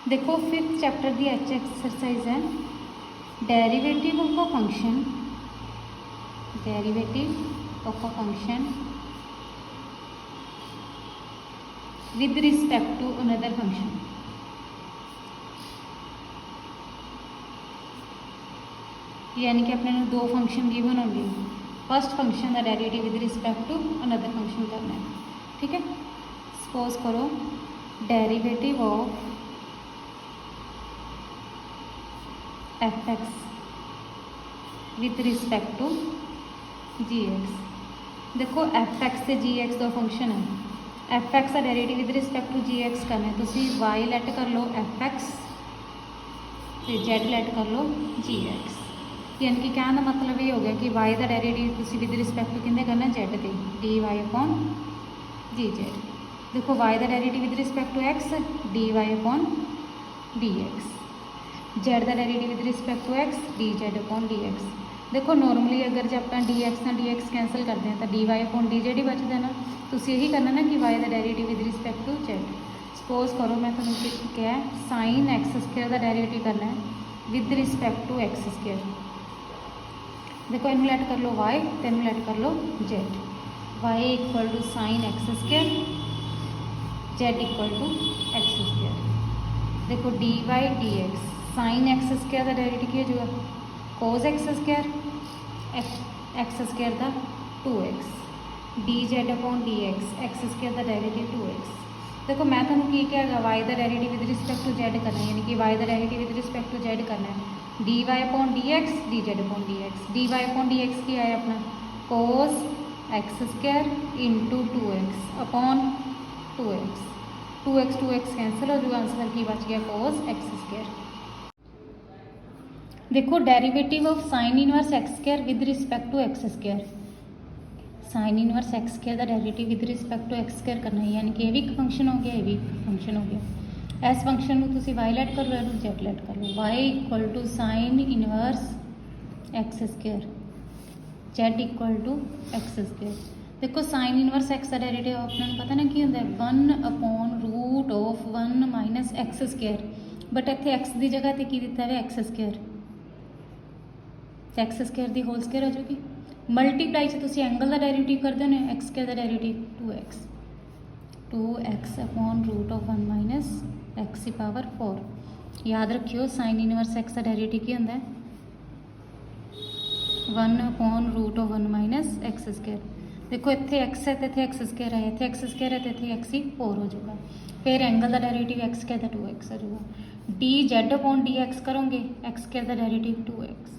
देखो 5th chapter की H exercise है derivative of a function with respect to another function. यानी कि अपने दो फंक्शन गिवन होंगे, फर्स्ट फंक्शन का derivative with respect to another function करना है। ठीक है, सपोज करो derivative of f x with respect to g x. देखो एफ एक्स से जी एक्स दो फंक्शन है, एफ एक्स का derivative with respect to g x करना है, तो वाई लैट कर लो एफ एक्स तो जेड लैट कर लो जी एक्स। यानी कि कहने का मतलब ये हो गया कि वाई का डेरिवेटिव तुम विद रिस्पेक्ट टू किंदे करना जेड से D Y upon G Z. देखो वाई का derivative with respect to X D Y upon D X, Z का derivative with respect to X D Z upon D X. देखो normally अगर जब आप D X cancel करते हैं तो D Y upon D Z ही बचता है ना, तो यही करना ना कि वाई का derivative with respect to z. Suppose करो मैं तुम क्या है साइन एक्स स्क्वायर का डेरिवेटिव करना है with respect to x square. देखो इन लैट कर लो वाई तो इन लैट कर लो z. Y equal to sine x square, z equal to x square. देखो d y d x, sine x square का डेरिवेटिव क्या जो है cos x square, x square का 2x, d Z upon D x square का derivative 2x। देखो मैं तुम की क्या है वाई का derivative with respect to z करना है, यानी कि वाई का derivative with respect to z करना है d Y upon D x D Z upon D x. D Y upon D x क्या है अपना cos x square into 2x upon 2x cancel हो जाएगा, आंसर की बच गया कोस एक्स स्क्वायर। देखो derivative of sine inverse x square with respect to x square, sine inverse x square का derivative with respect to x square करना है, यानी कि ये भी एक फंक्शन हो गया ये भी एक फंक्शन हो गया। इस फंक्शन में तुम वाई लैट कर लो या जेड लैट कर लो, y equal to sine inverse x square, z equal to x square. देखो साइन इनवर्स एक्स का डेरिवेटिव अपने पता ना की होंगे 1 upon root of 1 minus x square, but इतने एक्स की जगह पर की दिता है एक्स स्क्वायर, एक्स स्क्वायर की होल स्क्वायर हो जाएगी। मल्टीप्लाई से तुम एंगल का डेरिवेटिव करते हो एक्स स्क्वायर का derivative 2x upon root of 1 minus x की पावर 4। याद रखियो साइन इनवर्स एक्स का डेरिवेटिव क्या होंगे 1 upon root of 1 minus x square. देखो इतने एक्स है तो इतने एक्स स्क्वायर है, इतने एक्स स्क्वायर है तो इतने एक्स ही 4 हो जाएगा। फिर एंगल का डेरिवेटिव एक्स स्क्वायर का 2x हो जाएगा। D Z upon D x करोगे एक्स स्क्वायर का डेरिवेटिव 2x।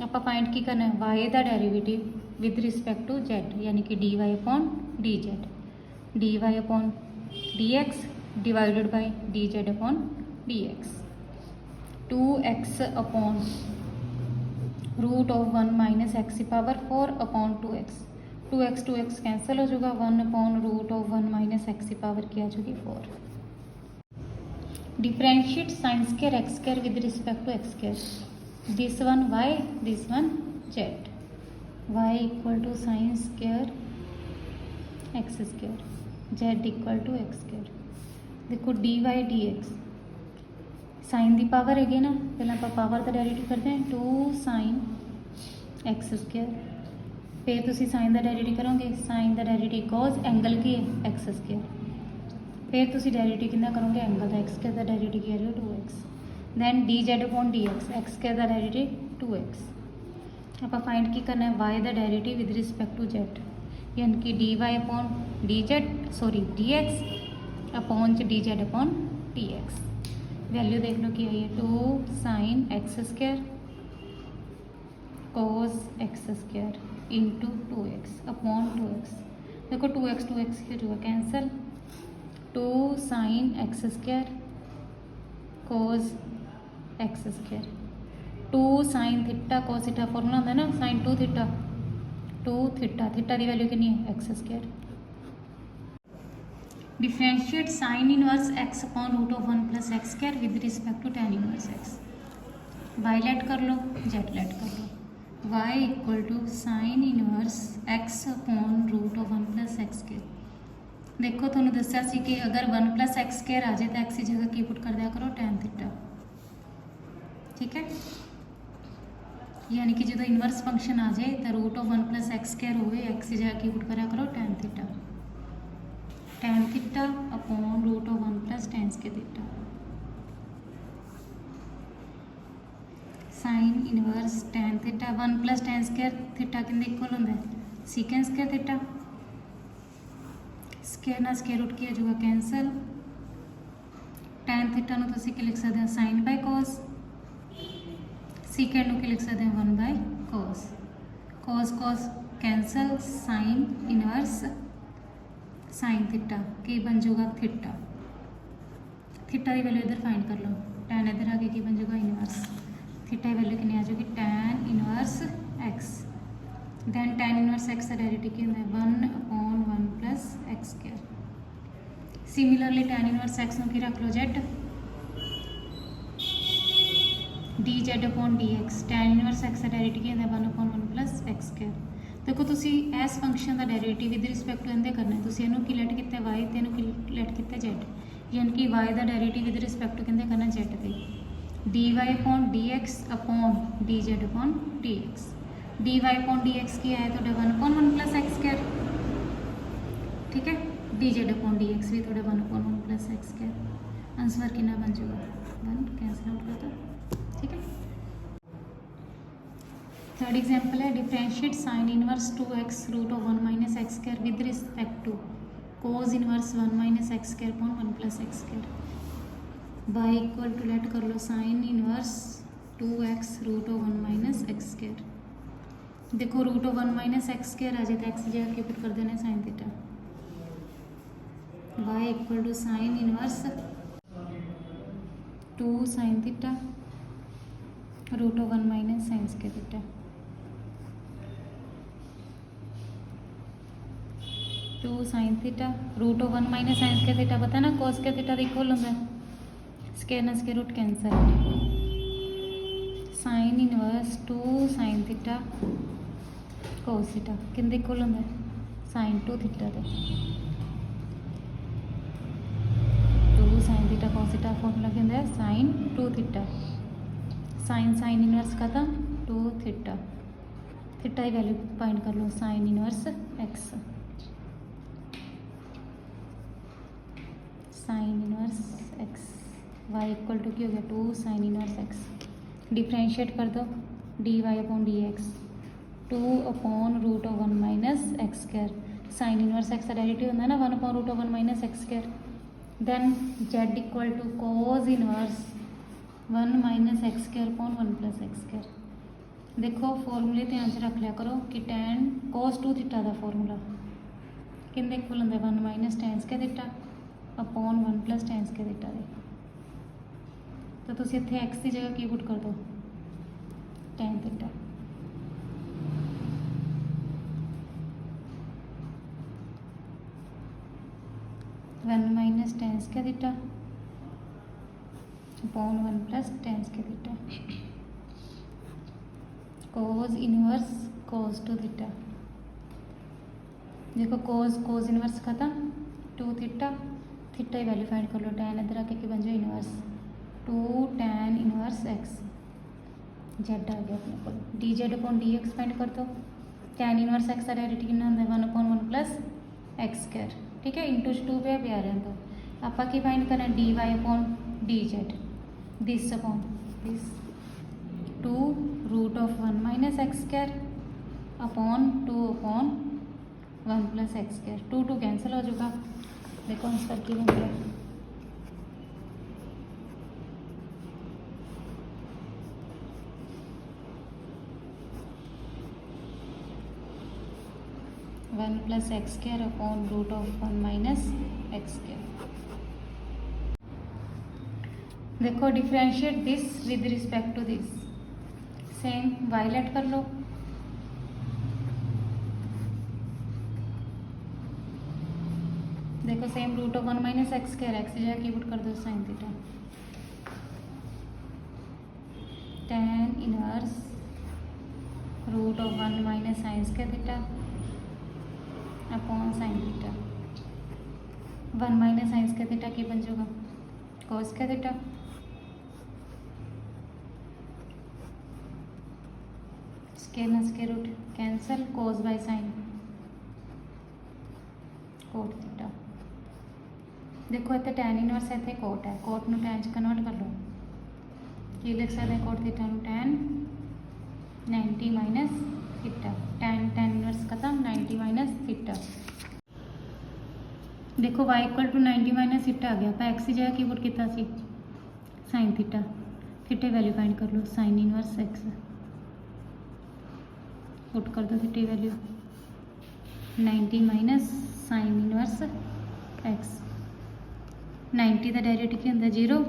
आप फाइंड की करना है वाई का derivative with respect to z, यानी कि d Y upon D z, d Y upon D x divided by d Z upon D x. 2x upon root of 1 minus x की power 4 upon 2x cancel हो जाएगा, 1 upon root of 1 minus x की power क्या आ जाएगी 4। Differentiate sine square x square with respect to x square, this one y this one z, y equal to sin square x square, z equal to x square। देखो dy dx sign की power है ना, पहले आप power का derivative करते हैं 2 sine x square, फिर तुम साइन का डेरिवेटिव करोगे साइन का डेरिवेटिव कॉस एंगल की है एक्स स्क्वायर, फिर तुम डेरिवेटिव कितना करोगे एंगल का एक्स स्क्वायर का डेरिवेटिव क्या है 2x। Then d Z upon D x square का डेरिवेटिव 2x। आप फाइंड की करना है वाई का derivative with respect to z, यानी कि d Y upon D z d x upon D Z upon D x. Value देख लो कि आई है 2 sine x square cos x square into 2x upon 2x। देखो 2x क्या जो है cancel, 2 sine x square cos x square, 2 sine theta cos theta formula होंगे ना साइन 2 थीटा की वैल्यू कितनी है x square. Differentiate sine inverse x upon root of 1 plus x square with respect to tan inverse x. Y let कर लो z let कर लो, y equal to sine inverse x upon root of 1 plus x square. देखो तुहानूं दस्सिया सी कि अगर 1 + x² आ जाए तो x की जगह की पुट कर दिया करो tan थीटा। ठीक है, यानी कि जो इनवर्स फंक्शन आ जाए तो √1 + x² हो x की जगह की पुट करा करो tan theta. tan theta upon √1 + tan² theta. Sine inverse tan theta 1 + tan² theta किंदे इक्वल होंदा है sec² थीटा। स्केयर ना स्केयर रूट की हो जाएगा कैंसल। tan थीटा नूं तुसीं की लिख सकते हो sin बाय cos। secant नूं की लिख सकते हो 1 by cos। cos cos cancel sin inverse sin theta की बन जाएगा थीटा। थीटा की वैल्यू इधर फाइंड कर लो, tan इधर आके की बन जाएगा इनवर्स। थीटा की वैल्यू कितनी आ जाएगी tan inverse x। Then tan inverse x का डेरिवेटिव क्या होता है 1/1 + x²। Similarly tan inverse x नूं की रख लो z। dz/dx tan inverse x का डेरिवेटिव क्या होता है 1/1 + x²। देखो तुसी इस फंक्शन का डेरिवेटिव विद रिस्पैक्ट टू इहदे करना है। तुसी इहनूं की लेट किया y ते इहनूं की लेट किया z, यानी कि y का डेरिवेटिव विद रिस्पैक्ट टू किहदे करना z ते dy/dx अपॉन dz/dx। dy/dx की है तो 1/1 + x²। ठीक है, dz/dx भी थोड़ा 1/1 + x²। आंसर कितना बन जाएगा 1 कैंसिल आउट कर दो। ठीक है, थर्ड एग्जांपल है differentiate sine inverse 2x √1 - x² with respect to cos inverse 1 - x² upon 1 + x²। y equal to let कर लो साइन इनवर्स 2x √1 - x²। देखो √1 - x² आ जाए तो x की जगह की पुट कर देना sin theta. y equal to sine inverse 2 sin theta √1 - sin² theta. 2 sin theta √1 - sin² theta पता ना cos² थीटा इक्वल होंगे स्केयर ना square root cancel. Sine inverse 2 sin theta cos theta किंदे इक्वल होंगे sin 2 थीटा दे। 2 sin theta cos theta formula क्या होंगे sin 2 theta. Sine inverse का था 2 थीटा। थीटा की वैल्यू फाइंड कर लो sine inverse x। Sine inverse x y equal to क्या हो गया 2 साइन इनवर्स x। डिफ्रेंशिएट कर दो dy/dx 2/√1 - x²। Sine inverse x का डेरिवेटिव होता है ना 1/√1 - x²। Then z equal to cos inverse 1 - x² upon 1 + x²। देखो फॉर्मूले ध्यान से रख लिया करो कि tan cos 2 थीटा का फॉर्मूला किंदे इक्वल होंगे 1 - tan² theta upon 1 + tan² theta दे। तो तुसी इत्थे x की जगह की पुट कर दो tan theta. One minus tan² theta upon 1 + tan² theta. cos inverse cos 2 theta. देखो cos इनवर्स का था 2 थीटा। थीटा की वैल्यू फाइंड कर लो tan इधर आके की बन जाए inverse 2 tan inverse x। z आ गया अपने को dz/dx फाइंड कर दो। tan इनवर्स x का डेरिवेटिव कितना होंगे 1/1 + x²। ठीक है, इंटू 2 पे आ रहे तो आप की फाइंड करना dy/dz this upon this 2 √1 - x² upon 2/1 + x²। 2 cancel हो जाएगा। देखो आंसर की बन गया 1 + x² अपॉन √1 - x²। देखो differentiate this with respect to this same y let कर लो। देखो सेम √1 - x² x की जगह की पुट कर दो sin theta. tan inverse √1 - sin² theta upon sin theta. 1 minus sine square theta की बन जाएगा कॉस स्क्वायर थीटा। स्क्वायर ना square root cancel, cos by sine cot theta. देखो इतने टैन इनवर्स इतने कोट है, कोट नूं टैन च कन्वर्ट कर लो की लिख सकते हैं कोट थीटा नूं tan 90 minus theta. Tan tan inverse खत्म, 90 माइनस थीटा। देखो y equal to 90 minus theta आ गया, आप एक्स की जगह की पुट किया सी साइन थीटा। थीटे वैल्यू फाइंड कर लो, साइन इनवर्स एक्स पुट कर दो थीटे value 90 minus sine inverse x. 90 का डेरिवेटिव की होंगे 0,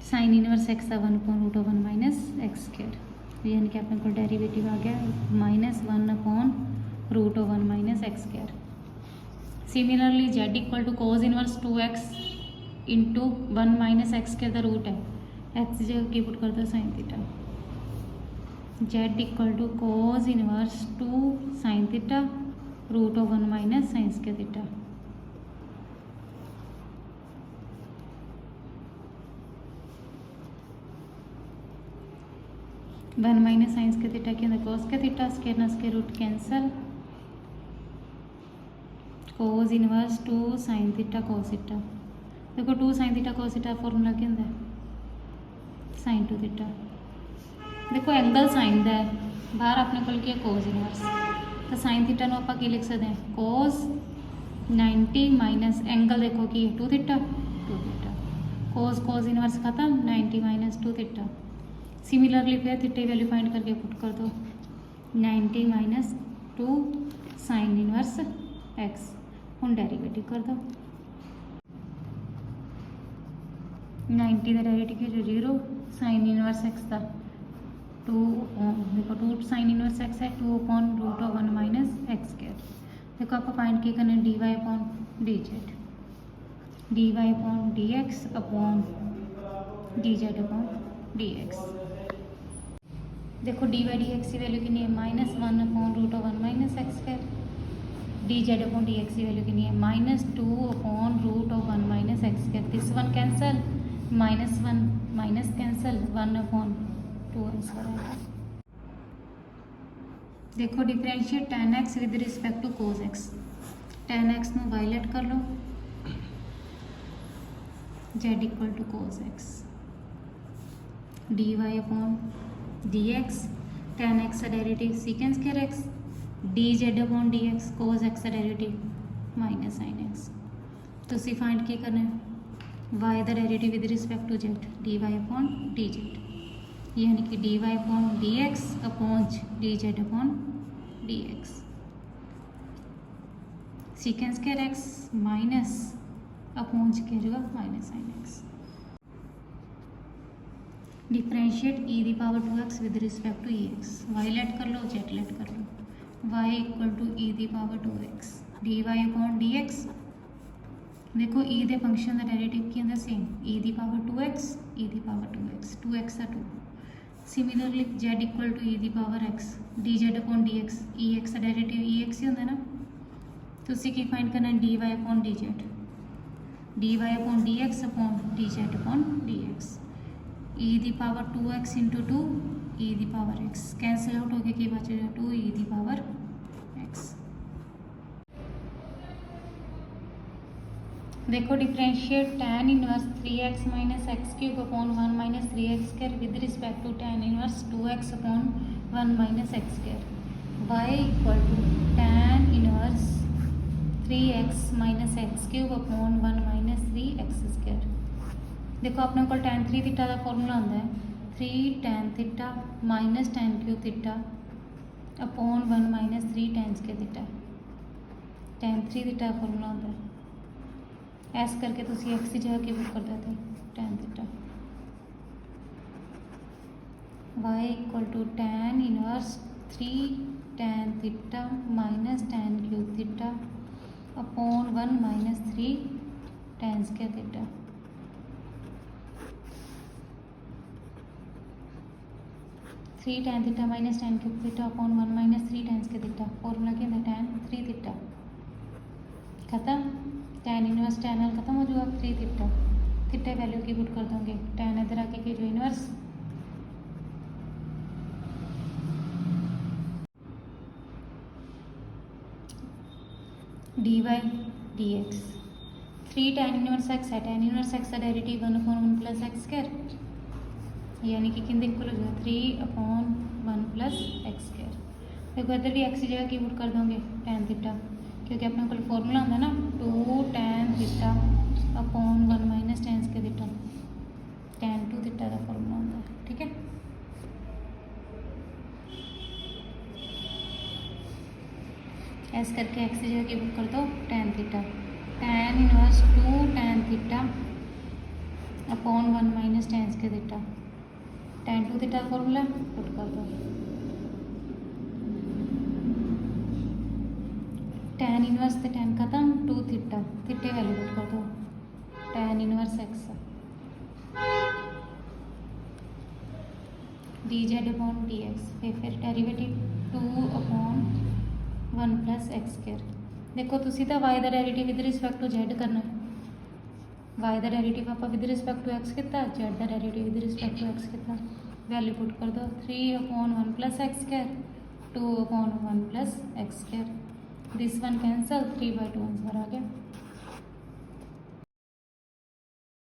साइन इनवर्स एक्स का 1/√1 माइनस एक्स स्क्वायर, यानी कि अपने को डेरिवेटिव आ गया -1/√1 minus x square. Similarly z equal to cos inverse 2x into 1 minus x square का रूट है, एक्स जगह की पुट कर दो sine theta. z equal to cos inverse 2 sine theta √1 minus sine square theta. One minus sines के theta के अंदर cos के थीटा, स्क्वायर ना square root cancel, cos inverse 2 sine theta cos theta. देखो 2 sine theta cos theta formula के अंदर sign 2 theta. देखो angle sine का है, बाहर अपने को क्या कोज इनवर्स, तो साइन थीटा नूं आपां की लिख सकते हैं कोज 90 माइनस एंगल देखो कि 2 थीटा 2 थीटा, कोज कोज इनवर्स खत्म 90 माइनस 2 थीटा। सिमिलरली फिर थीटे वैल्यू फाइंड करके पुट कर दो 90 माइनस 2 साइन इनवर्स एक्स। हम डेरिवेटिव कर दो 90 का डेरिवेटिव है जो 0, साइन इनवर्स एक्स का 2 देखो 2 साइन इनवर्स एक्स है 2/√1 माइनस एक्स स्क्वायर। देखो आप फाइंड की करना dy upon dz, dy upon dx upon dz upon dx। देखो dy dx की वैल्यू कितनी है -1/√1 minus x square, dz upon dx की वैल्यू कितनी है -2/√1 minus x square. This one cancel, -1 minus cancel 1/2 answer है। देखो differentiate tan x with respect to cos x। tan x नूं वायलेट कर लो, z equal to cos x, dy upon dx, tan x का derivative second square x, dz upon dx cos x का derivative minus sine x। तो उसी find की करना है y का derivative with respect to z, dy upon dz, यानी कि dy upon dx upon dz upon dx, second square x minus upon square होगा minus sine x। Differentiate e the power 2x with respect to ex, y let कर लो z let कर लो, y equal to e the power 2x dy upon dx। देखो e दे function का derivative की अंदर सेम e दी power 2x e दी power 2x 2x का 2। Similarly z equal to e the power x dz upon dx, ex का derivative ex ही होंदा ना, तो उसी की फाइंड करना है dy upon dz, dy upon dx upon dz upon dx। e the power 2x into 2 e the power x cancel out हो गया, कि बचेगा 2 e दी पावर x। देखो differentiate tan inverse 3x minus x cube upon 1 minus 3x square with respect to tan inverse 2x upon 1 minus x square. y equal to tan inverse 3x minus x cube upon 1 minus 3x square. देखो अपने को tan 3 theta का formula होंदा है 3 tan theta minus tan cube theta upon 1 minus 3 tan square theta. tan 3 theta का formula होंदा है ऐस करके तुसी एक्स की जगह की पुट कर देते tan theta. y equal to tan inverse 3 tan theta minus tan cube theta upon 1 minus 3 tan square theta. Three tan theta minus tan cube theta upon 1 minus 3 tan square theta, formula के अंदर tan 3 theta खत्म। tan inverse tan नाल खत्म हो जाएगा 3 theta, theta value की put कर दोगे, tan इधर आके की जो inverse dy dx 3 tan inverse x है, tan इनवर्स x का डेरिवेटिव 1/1 प्लस एक्स स्क्वायर, यानी कि किंदे इक्वल हो जाएगा 3/1 प्लस एक्स स्क्वायर। देखो इधर भी एक्स की जगह की पुट कर दोगे tan थीटा, क्योंकि अपने को फॉर्मूला होता है ना 2 tan theta upon 1 minus tan square theta, tan 2 theta का फॉर्मूला होता है, ठीक है। ऐसे करके एक्स की जगह की पुट कर दो tan theta, tan inverse 2 tan theta upon 1 minus tan square theta, tan 2 theta का फॉर्मूला पुट कर दो, tan इनवर्स से tan खत्म 2 थीटा, थीटे वैल्यू पुट कर दो, tan inverse x D Z upon D x, फिर डेरिवेटिव 2/1 प्लस एक्स स्क्वायर। देखो तुसी तो वाई का derivative with respect to z करना है, वाई का डेरिवेटिव आप विद रिस्पैक्ट टू एक्स किया, जेड का derivative with respect to x किया, वैल्यू पुट कर दो 3/1 plus x square 2/1 plus x square, this one cancel 3/2 answer आ गया।